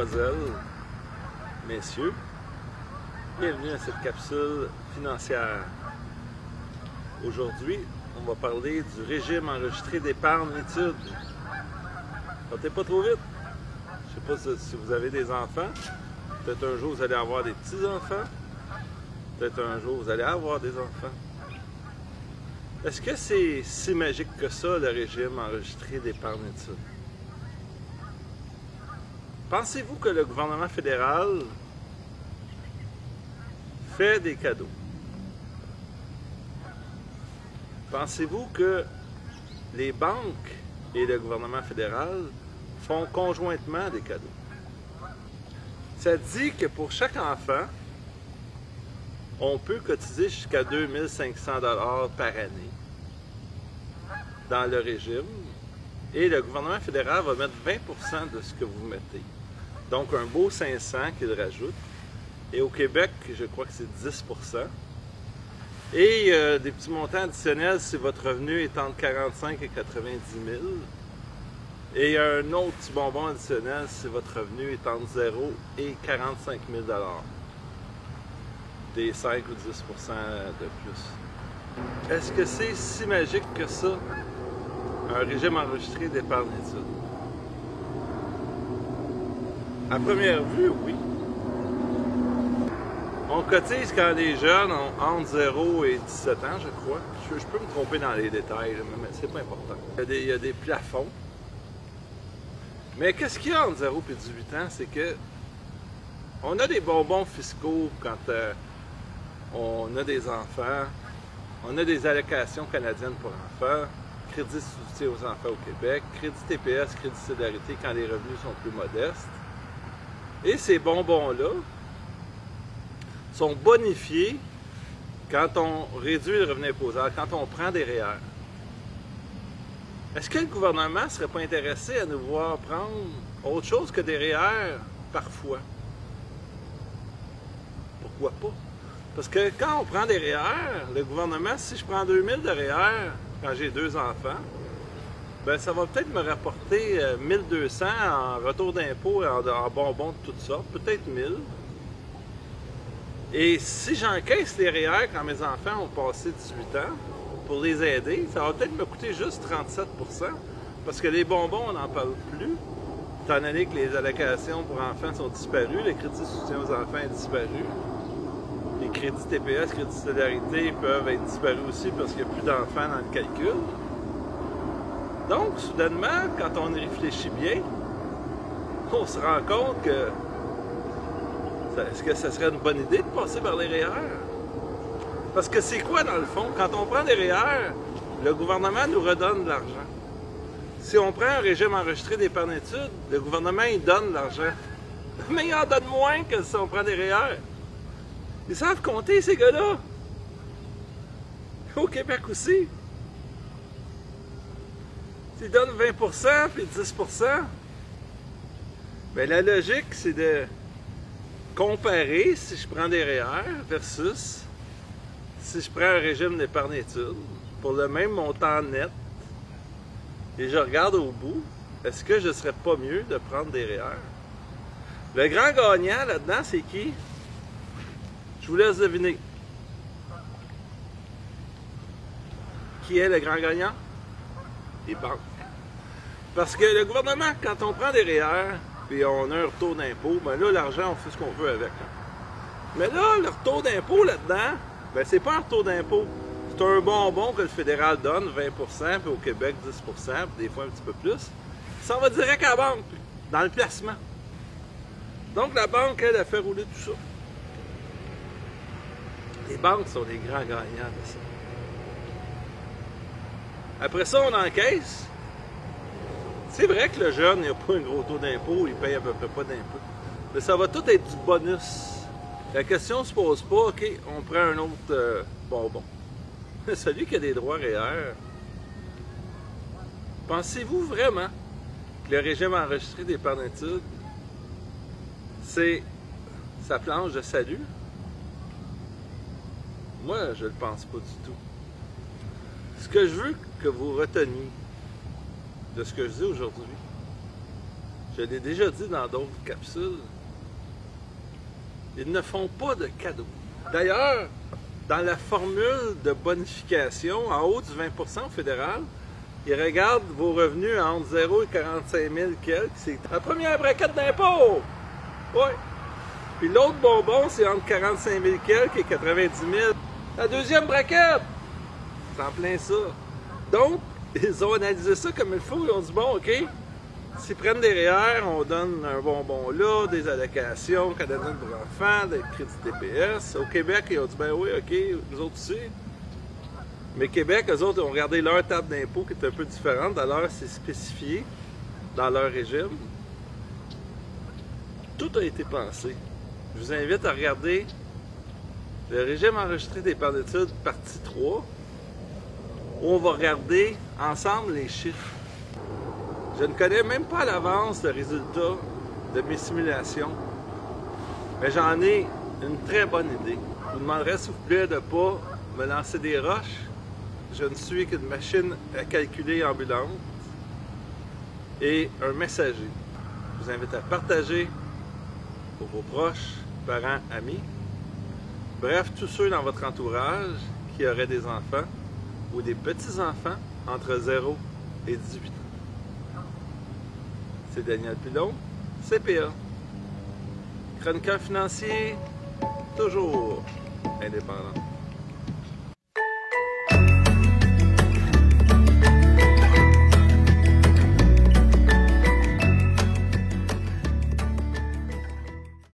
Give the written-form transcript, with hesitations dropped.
mesdemoiselles, messieurs, bienvenue à cette capsule financière. Aujourd'hui, on va parler du régime enregistré d'épargne études. Partez pas trop vite. Je ne sais pas si vous avez des enfants. Peut-être un jour vous allez avoir des petits-enfants. Peut-être un jour vous allez avoir des enfants. Est-ce que c'est si magique que ça, le régime enregistré d'épargne études? Pensez-vous que le gouvernement fédéral fait des cadeaux? Pensez-vous que les banques et le gouvernement fédéral font conjointement des cadeaux? Ça dit que pour chaque enfant, on peut cotiser jusqu'à 2500 $ par année dans le régime et le gouvernement fédéral va mettre 20% de ce que vous mettez. Donc un beau 500 qu'il rajoute. Et au Québec, je crois que c'est 10%. Et des petits montants additionnels si votre revenu est entre 45 000 et 90 000. Et un autre petit bonbon additionnel si votre revenu est entre 0 et 45 000 $. Des 5 ou 10% de plus. Est-ce que c'est si magique que ça, un régime enregistré d'épargne études? À première vue, oui. On cotise quand les jeunes ont entre 0 et 17 ans, je crois. Je peux me tromper dans les détails, mais c'est pas important. Il y a des plafonds. Mais qu'est-ce qu'il y a entre 0 et 18 ans? C'est que on a des bonbons fiscaux quand on a des enfants. On a des allocations canadiennes pour enfants, crédit de soutien aux enfants au Québec, crédit TPS, crédit solidarité quand les revenus sont plus modestes. Et ces bonbons-là sont bonifiés quand on réduit le revenu imposable, quand on prend des REER. Est-ce que le gouvernement ne serait pas intéressé à nous voir prendre autre chose que des REER parfois? Pourquoi pas? Parce que quand on prend des REER, le gouvernement, si je prends 2000 de REER quand j'ai 2 enfants, ben ça va peut-être me rapporter 1200 en retour d'impôt en bonbons de toutes sortes, peut-être 1000. Et si j'encaisse les REER quand mes enfants ont passé 18 ans, pour les aider, ça va peut-être me coûter juste 37 %, parce que les bonbons, on n'en parle plus, étant donné que les allocations pour enfants sont disparues, le crédit de soutien aux enfants est disparu, les crédits TPS, crédits solidarité peuvent être disparus aussi parce qu'il n'y a plus d'enfants dans le calcul. Donc, soudainement, quand on y réfléchit bien, on se rend compte que est-ce que ça serait une bonne idée de passer par les REER? Parce que c'est quoi dans le fond? Quand on prend des REER, le gouvernement nous redonne de l'argent. Si on prend un régime enregistré d'épargne études, le gouvernement il donne de l'argent. Mais il en donne moins que si on prend des REER. Ils savent compter ces gars-là. Au Québec aussi. S'ils donnent 20% puis 10%, bien la logique c'est de comparer si je prends des REER versus si je prends un régime d'épargne études pour le même montant net et je regarde au bout, est-ce que je ne serais pas mieux de prendre des REER? Le grand gagnant là-dedans, c'est qui? Je vous laisse deviner. Qui est le grand gagnant? Les banques. Parce que le gouvernement, quand on prend des REER, puis on a un retour d'impôt, ben là, l'argent, on fait ce qu'on veut avec. Mais là, le retour d'impôt là-dedans, ben c'est pas un retour d'impôt. C'est un bonbon que le fédéral donne, 20%, puis au Québec, 10%, puis des fois un petit peu plus. Ça va direct à la banque, dans le placement. Donc la banque, elle a fait rouler tout ça. Les banques sont les grands gagnants de ça. Après ça, on encaisse. C'est vrai que le jeune, il n'a pas un gros taux d'impôt, il paye à peu près pas d'impôt. Mais ça va tout être du bonus. La question ne se pose pas, OK, on prend un autre bonbon. Celui qui a des droits REER, pensez-vous vraiment que le régime enregistré d'épargne études, c'est sa planche de salut? Moi, je ne le pense pas du tout. Ce que je veux que vous reteniez de ce que je dis aujourd'hui, je l'ai déjà dit dans d'autres capsules, ils ne font pas de cadeaux. D'ailleurs, dans la formule de bonification, en haut du 20% au fédéral, ils regardent vos revenus entre 0 et 45 000 quelques. C'est la première braquette d'impôt! Oui. Puis l'autre bonbon, c'est entre 45 000 quelques et 90 000. La deuxième braquette! C'est en plein ça. Donc, ils ont analysé ça comme il faut. Ils ont dit, bon, OK, s'ils prennent des REER, on donne un bonbon là, des allocations canadiennes pour enfants, des crédits TPS. Au Québec, ils ont dit, ben oui, OK, nous autres aussi. Mais Québec, eux autres, ont regardé leur table d'impôt qui est un peu différente. D'ailleurs, c'est spécifié dans leur régime. Tout a été pensé. Je vous invite à regarder le régime enregistré d'épargne d'études, partie 3, où on va regarder ensemble les chiffres. Je ne connais même pas à l'avance le résultat de mes simulations, mais j'en ai une très bonne idée. Je vous demanderai s'il vous plaît de ne pas me lancer des roches. Je ne suis qu'une machine à calculer ambulante et un messager. Je vous invite à partager pour vos proches, parents, amis, bref, tous ceux dans votre entourage qui auraient des enfants ou des petits-enfants entre 0 et 18 ans. C'est Daniel Pilon, CPA. Chroniqueur financier, toujours indépendant.